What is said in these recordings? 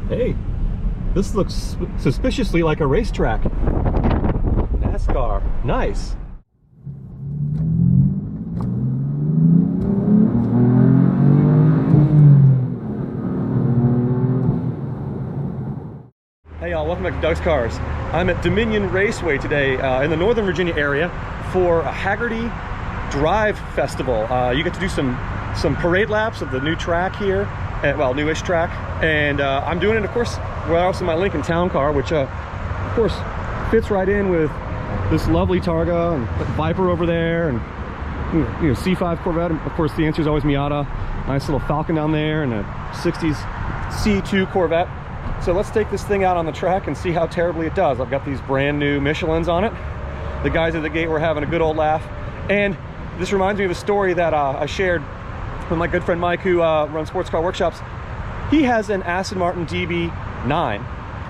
Hey, this looks suspiciously like a racetrack. NASCAR, nice. Hey y'all, welcome back to Doug's Cars. I'm at Dominion Raceway today in the Northern Virginia area for a Hagerty Drive Festival. You get to do some parade laps of the new track here, well, newish track, and I'm doing it, of course, with also my Lincoln Town Car, which of course fits right in with this lovely Targa and Viper over there, and you know, C5 Corvette. And of course, the answer is always Miata. Nice little Falcon down there, and a 60s C2 Corvette. So let's take this thing out on the track and see how terribly it does. I've got these brand new Michelins on it. The guys at the gate were having a good old laugh, and this reminds me of a story that I shared with my good friend Mike, who runs sports car workshops. He has an Aston Martin DB9,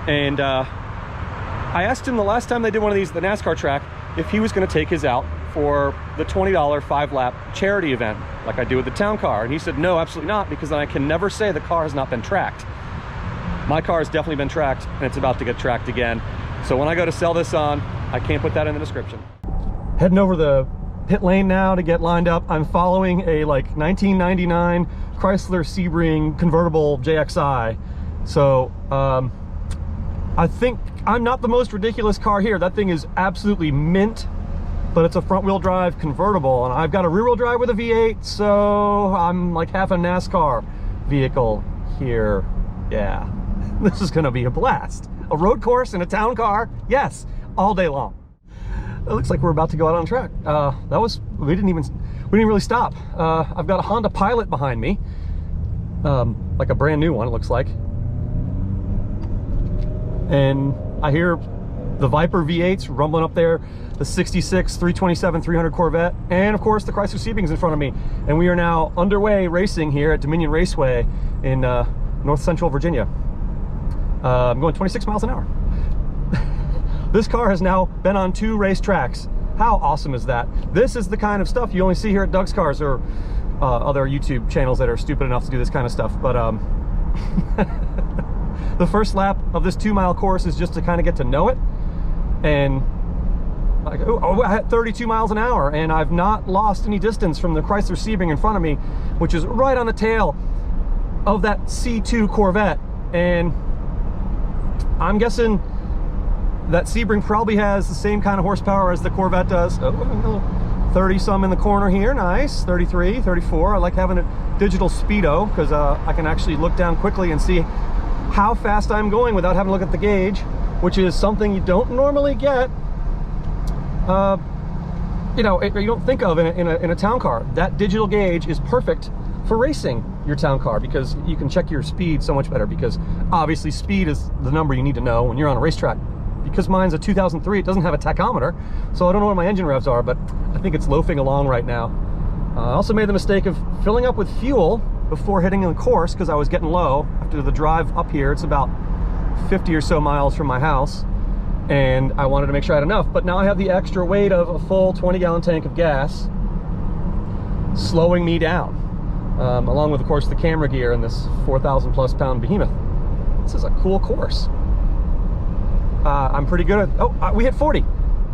and I asked him the last time they did one of these at the NASCAR track if he was going to take his out for the $20 5-lap charity event like I do with the town car, and he said no, absolutely not, because then I can never say the car has not been tracked. My car has definitely been tracked, and it's about to get tracked again. So when I go to sell this on, I can't put that in the description. Heading over the pit lane now to get lined up. I'm following a like 1999 Chrysler Sebring convertible JXI. So I think I'm not the most ridiculous car here. That thing is absolutely mint, but it's a front-wheel drive convertible, and I've got a rear-wheel drive with a V8, so I'm like half a NASCAR vehicle here. Yeah, this is gonna be a blast. A road course in a town car, yes, all day long. It looks like we're about to go out on track. We didn't really stop. I've got a Honda Pilot behind me, like a brand new one, it looks like. And I hear the Viper V8s rumbling up there, the 66, 327, 300 Corvette, and of course the Chrysler Sebring's in front of me. And we are now underway racing here at Dominion Raceway in North Central Virginia. I'm going 26 miles an hour. This car has now been on 2 racetracks. How awesome is that? This is the kind of stuff you only see here at Doug's Cars or other YouTube channels that are stupid enough to do this kind of stuff. But the first lap of this 2-mile course is just to kind of get to know it. And like, I had 32 miles an hour, and I've not lost any distance from the Chrysler Sebring in front of me, which is right on the tail of that C2 Corvette. And I'm guessing that Sebring probably has the same kind of horsepower as the Corvette does. 30 some in the corner here, nice. 33, 34. I like having a digital speedo because I can actually look down quickly and see how fast I'm going without having to look at the gauge, which is something you don't normally get. You know, you don't think of in a town car. That digital gauge is perfect for racing your town car because you can check your speed so much better, because obviously speed is the number you need to know when you're on a racetrack. Because mine's a 2003, it doesn't have a tachometer, so I don't know what my engine revs are, but I think it's loafing along right now. I also made the mistake of filling up with fuel before hitting the course because I was getting low after the drive up here. It's about 50 or so miles from my house, and I wanted to make sure I had enough. But now I have the extra weight of a full 20-gallon tank of gas slowing me down, along with, of course, the camera gear and this 4,000+ pound behemoth. This is a cool course. I'm pretty good at, we hit 40,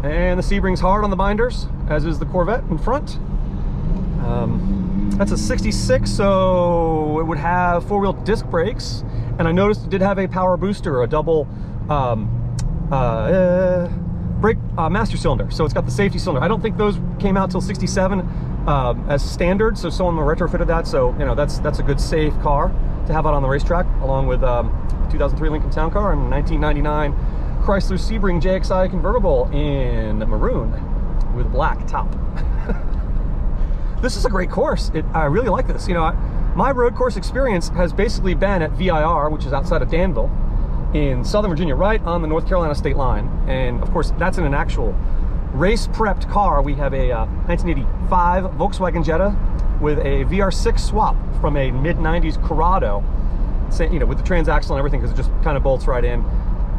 and the Sebring's hard on the binders, as is the Corvette in front. That's a 66, so it would have 4-wheel disc brakes, and I noticed it did have a power booster, a double brake master cylinder, so it's got the safety cylinder. I don't think those came out till 67 as standard, so someone retrofitted that, so you know that's a good safe car to have out on the racetrack, along with 2003 Lincoln Town Car and 1999 Chrysler Sebring JXI convertible in maroon with black top. This is a great course. I really like this. You know, my road course experience has basically been at VIR, which is outside of Danville in Southern Virginia, right on the North Carolina state line. And of course, that's in an actual race prepped car. We have a 1985 Volkswagen Jetta with a VR6 swap from a mid-90s Corrado, you know, with the transaxle and everything, because it just kind of bolts right in.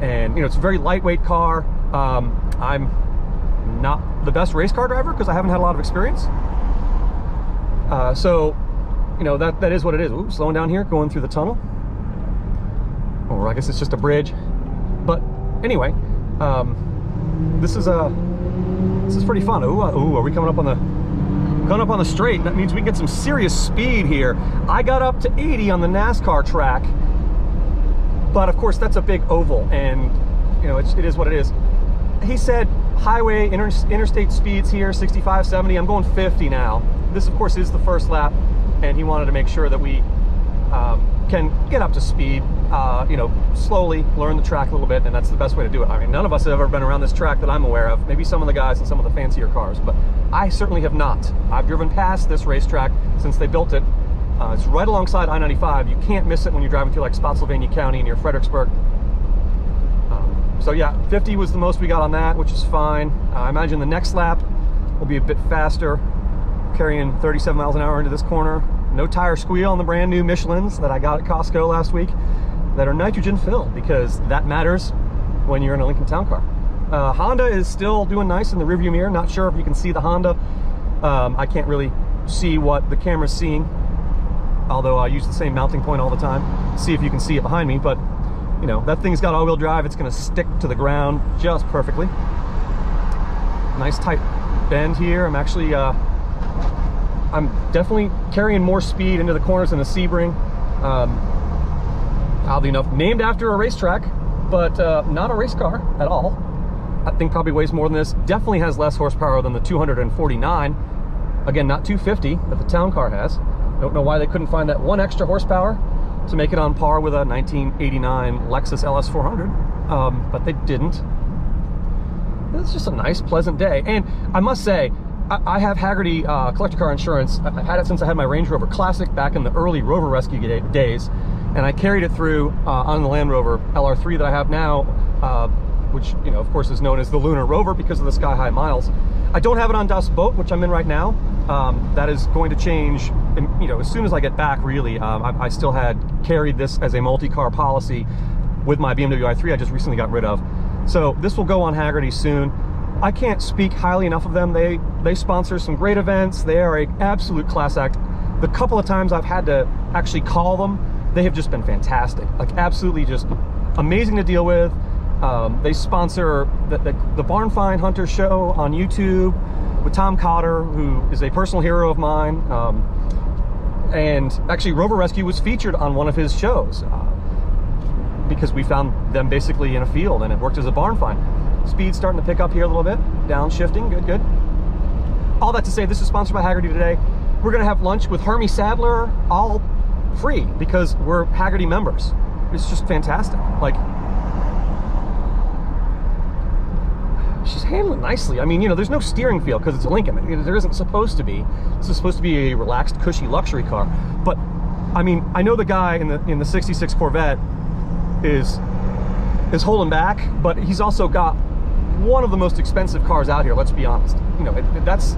And you know, it's a very lightweight car. I'm not the best race car driver because I haven't had a lot of experience. So, you know, that is what it is. Ooh, slowing down here, going through the tunnel. Oh, or I guess it's just a bridge. But anyway, this is pretty fun. Ooh, are we coming up on the straight? That means we can get some serious speed here. I got up to 80 on the NASCAR track, but of course that's a big oval, and you know, it is what it is. He said highway, interstate speeds here, 65, 70. I'm going 50 now. This, of course, is the first lap, and he wanted to make sure that we can get up to speed, you know, slowly learn the track a little bit, and that's the best way to do it. I mean, none of us have ever been around this track that I'm aware of. Maybe some of the guys in some of the fancier cars, but I certainly have not. I've driven past this racetrack since they built it. It's right alongside I-95. You can't miss it when you're driving through like Spotsylvania County near Fredericksburg. So yeah, 50 was the most we got on that, which is fine. I imagine the next lap will be a bit faster, carrying 37 miles an hour into this corner. No tire squeal on the brand new Michelins that I got at Costco last week that are nitrogen filled, because that matters when you're in a Lincoln Town Car. Honda is still doing nice in the rearview mirror. Not sure if you can see the Honda. I can't really see what the camera's seeing, although I use the same mounting point all the time. See if you can see it behind me, but you know, that thing's got all-wheel drive. It's going to stick to the ground just perfectly. Nice tight bend here. I'm actually, I'm definitely carrying more speed into the corners than the Sebring. Oddly enough, named after a racetrack, but not a race car at all. That thing probably weighs more than this. Definitely has less horsepower than the 249. Again, not 250 that the Town Car has. Don't know why they couldn't find that one extra horsepower to make it on par with a 1989 Lexus LS400, but they didn't. It's just a nice, pleasant day. And I must say, I have Hagerty collector car insurance. I've had it since I had my Range Rover Classic back in the early Rover Rescue days, and I carried it through on the Land Rover LR3 that I have now, which, you know, of course is known as the Lunar Rover because of the sky-high miles. I don't have it on Das Boot, which I'm in right now. That is going to change, you know, as soon as I get back, really. I still had carried this as a multi-car policy with my BMW i3 I just recently got rid of. So this will go on Hagerty soon. I can't speak highly enough of them. They sponsor some great events. They are an absolute class act. The couple of times I've had to actually call them, they have just been fantastic. Like, absolutely just amazing to deal with. They sponsor the Barn Find Hunter show on YouTube with Tom Cotter, who is a personal hero of mine. And actually, Rover Rescue was featured on one of his shows because we found them basically in a field, and it worked as a barn find. Speed's starting to pick up here a little bit. Downshifting, good, good. All that to say, this is sponsored by Hagerty today. We're gonna have lunch with Hermie Sadler, all free, because we're Hagerty members. It's just fantastic. Like, she's handling nicely. I mean, you know, there's no steering feel because it's a Lincoln. There isn't supposed to be. This is supposed to be a relaxed, cushy luxury car. But I mean, I know the guy in the '66 Corvette is holding back, but he's also got one of the most expensive cars out here. Let's be honest. You know, that's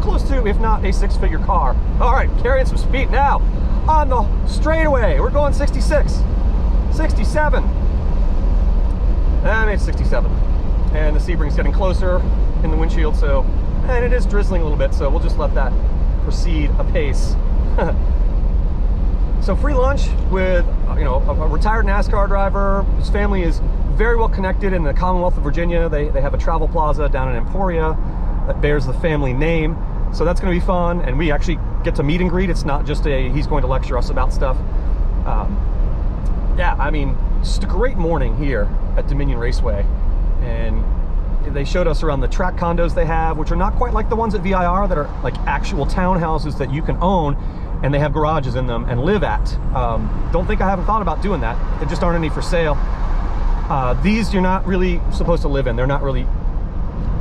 close to, if not a six-figure car. All right, carrying some speed now on the straightaway. We're going 66, 67. I made 67. And the Sebring's getting closer in the windshield, so, and it is drizzling a little bit, so we'll just let that proceed apace. So free lunch with, you know, a retired NASCAR driver. His family is very well connected in the Commonwealth of Virginia. They have a travel plaza down in Emporia that bears the family name, so that's going to be fun. And we actually get to meet and greet. It's not just he's going to lecture us about stuff. Yeah, I mean, just a great morning here at Dominion Raceway. And they showed us around the track condos they have, which are not quite like the ones at VIR, that are like actual townhouses that you can own, and they have garages in them and live at. Don't think I haven't thought about doing that. There just aren't any for sale. These you're not really supposed to live in. They're not really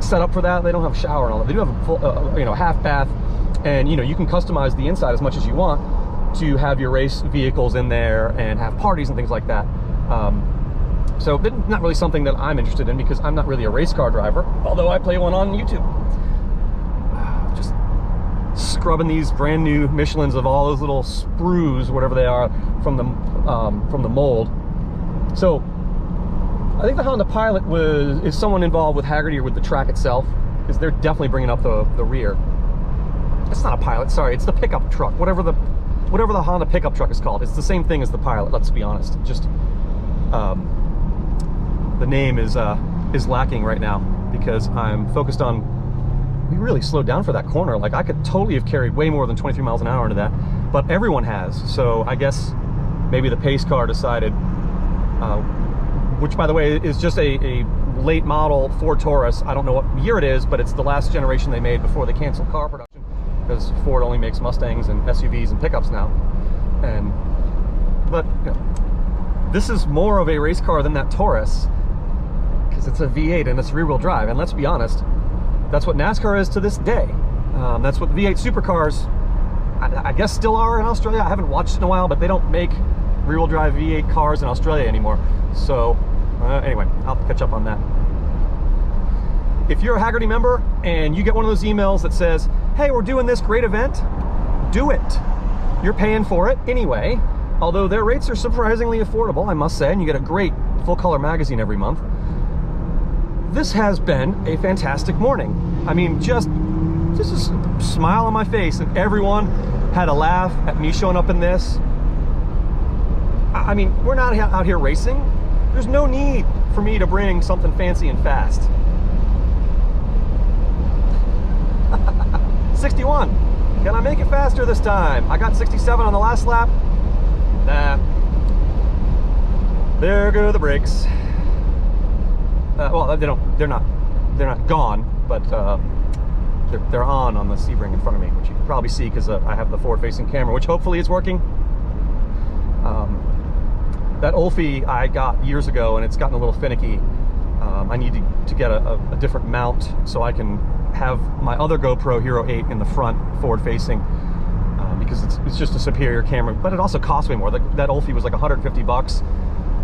set up for that. They don't have a shower and all that. They do have a full, you know, half bath, and you know, you can customize the inside as much as you want to have your race vehicles in there and have parties and things like that. So not really something that I'm interested in because I'm not really a race car driver, although I play one on YouTube. Just scrubbing these brand new Michelins of all those little sprues, whatever they are, from the mold. So I think the Honda Pilot is someone involved with Hagerty or with the track itself, because they're definitely bringing up the rear. It's not a Pilot, sorry, it's the pickup truck, whatever the Honda pickup truck is called. It's the same thing as the Pilot, let's be honest. Just the name is lacking right now because I'm focused on. We really slowed down for that corner. Like, I could totally have carried way more than 23 miles an hour into that, but everyone has. So I guess maybe the pace car decided, which by the way is just a late model Ford Taurus. I don't know what year it is, but it's the last generation they made before they canceled car production, because Ford only makes Mustangs and SUVs and pickups now. But you know, this is more of a race car than that Taurus, because it's a V8 and it's rear-wheel drive. And let's be honest, that's what NASCAR is to this day. That's what V8 supercars, I guess, still are in Australia. I haven't watched in a while, but they don't make rear-wheel drive V8 cars in Australia anymore. So anyway, I'll have to catch up on that. If you're a Hagerty member and you get one of those emails that says, hey, we're doing this great event, do it. You're paying for it anyway, although their rates are surprisingly affordable, I must say, and you get a great full-color magazine every month. This has been a fantastic morning. I mean, just a smile on my face, and everyone had a laugh at me showing up in this. I mean, we're not out here racing. There's no need for me to bring something fancy and fast. 61. Can I make it faster this time? I got 67 on the last lap. Nah. There go the brakes. Well, they're not gone, but they're on the Sebring in front of me, which you can probably see because I have the forward-facing camera, which hopefully is working. That Ulfi I got years ago, and it's gotten a little finicky. I need to get a different mount so I can have my other GoPro Hero 8 in the front, forward-facing, because it's just a superior camera, but it also costs way more. That Ulfi was like 150 bucks.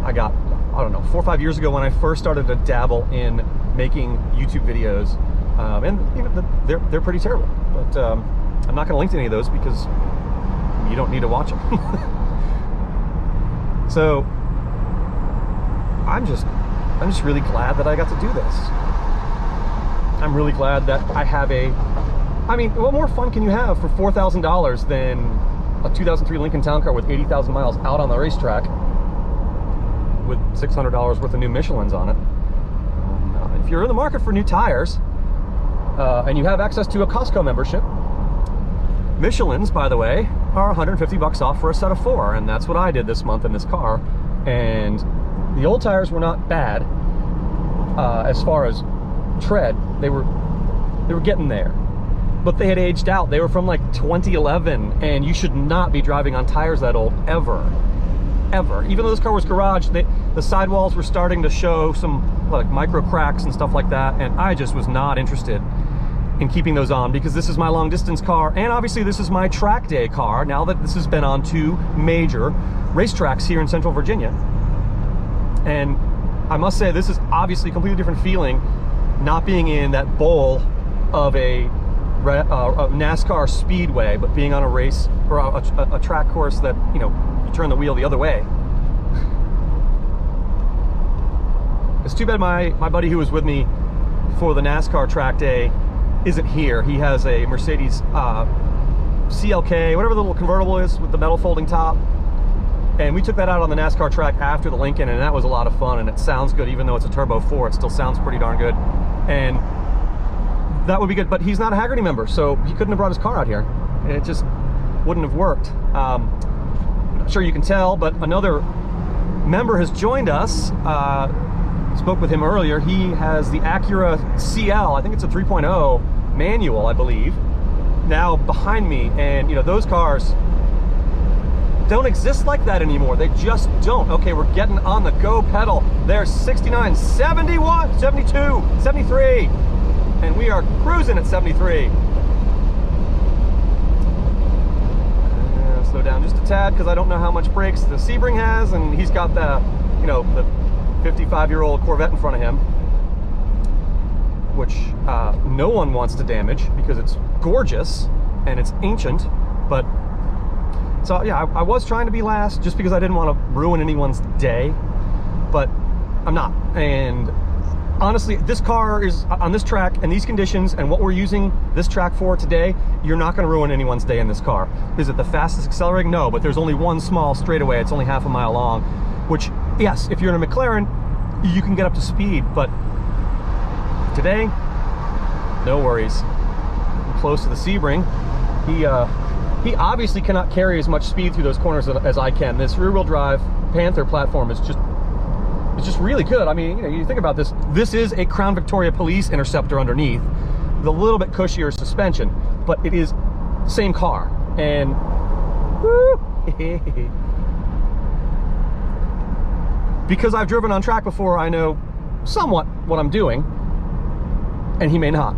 I got, I don't know, 4 or 5 years ago when I first started to dabble in making YouTube videos, and you know, they're pretty terrible. But I'm not going to link to any of those because you don't need to watch them. So I'm just really glad that I got to do this. I'm really glad that I have I mean, what more fun can you have for $4,000 than a 2003 Lincoln Town Car with 80,000 miles out on the racetrack with $600 worth of new Michelins on it? If you're in the market for new tires and you have access to a Costco membership, Michelins, by the way, are 150 bucks off for a set of 4, and that's what I did this month in this car. And the old tires were not bad as far as tread. They were getting there, but they had aged out. They were from like 2011, and you should not be driving on tires that old ever. Even though this car was garage, the sidewalls were starting to show some like micro cracks and stuff like that, and I just was not interested in keeping those on, because this is my long distance car, and obviously this is my track day car now that this has been on 2 major racetracks here in Central Virginia. And I must say, this is obviously a completely different feeling not being in that bowl of a NASCAR speedway, but being on a race or a track course that, you know, you turn the wheel the other way. It's too bad my buddy who was with me for the NASCAR track day isn't here. He has a Mercedes CLK, whatever the little convertible is with the metal folding top, and we took that out on the NASCAR track after the Lincoln, and that was a lot of fun, and it sounds good. Even though it's a Turbo 4, it still sounds pretty darn good, and that would be good. But he's not a Hagerty member, so he couldn't have brought his car out here. It just wouldn't have worked. I'm not sure you can tell, but another member has joined us. Spoke with him earlier. He has the Acura CL, I think it's a 3.0 manual, I believe, now behind me. And you know, those cars don't exist like that anymore. They just don't. Okay, we're getting on the go pedal. There's 69, 71, 72, 73, and we are cruising at 73. Slow down just a tad because I don't know how much brakes the Sebring has, and he's got the, you know, the 55-year-old Corvette in front of him, which no one wants to damage because it's gorgeous and it's ancient. But so yeah, I was trying to be last just because I didn't want to ruin anyone's day, but I'm not. And honestly, this car is on this track and these conditions and what we're using this track for today, you're not going to ruin anyone's day in this car. Is it the fastest accelerating? No, but there's only one small straightaway. It's only half a mile long, which yes, if you're in a McLaren, you can get up to speed, but today, no worries. I'm close to the Sebring. He obviously cannot carry as much speed through those corners as I can. This rear-wheel drive Panther platform is just really good. I mean, you know, you think about this. This is a Crown Victoria Police Interceptor underneath, with a little bit cushier suspension, but it is same car. And woo, because I've driven on track before, I know somewhat what I'm doing, and he may not.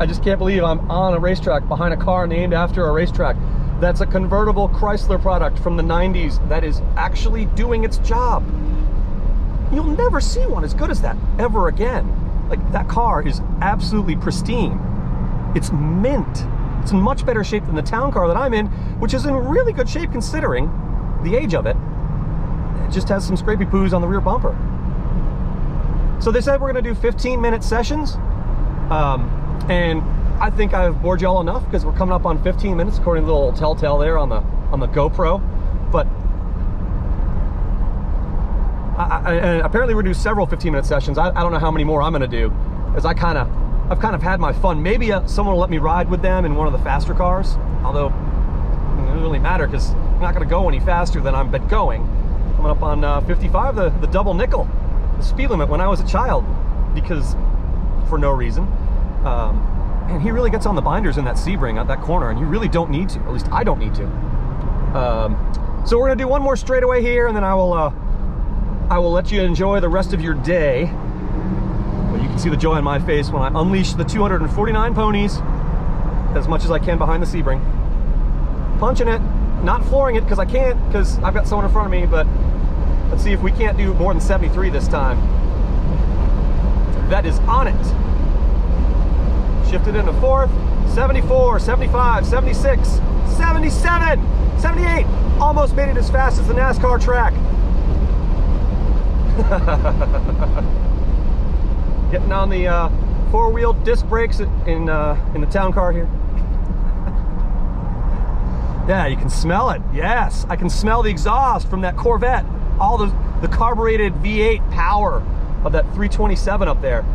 I just can't believe I'm on a racetrack behind a car named after a racetrack. That's a convertible Chrysler product from the 90s that is actually doing its job. You'll never see one as good as that ever again. Like, that car is absolutely pristine. It's mint. It's in much better shape than the town car that I'm in, which is in really good shape considering the age of it. It just has some scrapey poos on the rear bumper. So they said we're gonna do 15-minute sessions. And I think I've bored y'all enough because we're coming up on 15 minutes according to the little telltale there on the GoPro. But and apparently we're gonna do several 15-minute sessions. I don't know how many more I'm gonna do, as I've kind of had my fun. Maybe someone will let me ride with them in one of the faster cars, although it doesn't really matter because I'm not gonna go any faster than I've been going. Coming up on 55, the double nickel, the speed limit when I was a child, because for no reason. And he really gets on the binders in that Sebring at that corner, and you really don't need to. At least I don't need to. So we're gonna do one more straightaway here, and then I will let you enjoy the rest of your day. Well, you can see the joy on my face when I unleash the 249 ponies as much as I can behind the Sebring. Punching it, not flooring it because I can't, because I've got someone in front of me, but let's see if we can't do more than 73 this time. That is on it. Shifted into fourth, 74, 75, 76, 77, 78. Almost made it as fast as the NASCAR track. Getting on the four-wheel disc brakes in the town car here. Yeah, you can smell it. Yes, I can smell the exhaust from that Corvette. All the carbureted V8 power of that 327 up there.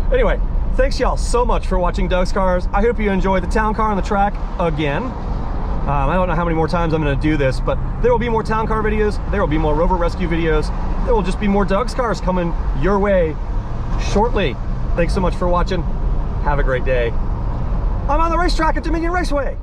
Anyway, thanks y'all so much for watching Doug's Cars. I hope you enjoyed the town car on the track again. I don't know how many more times I'm going to do this, but there will be more town car videos. There will be more Rover Rescue videos. There will just be more Doug's Cars coming your way shortly. Thanks so much for watching. Have a great day. I'm on the racetrack at Dominion Raceway.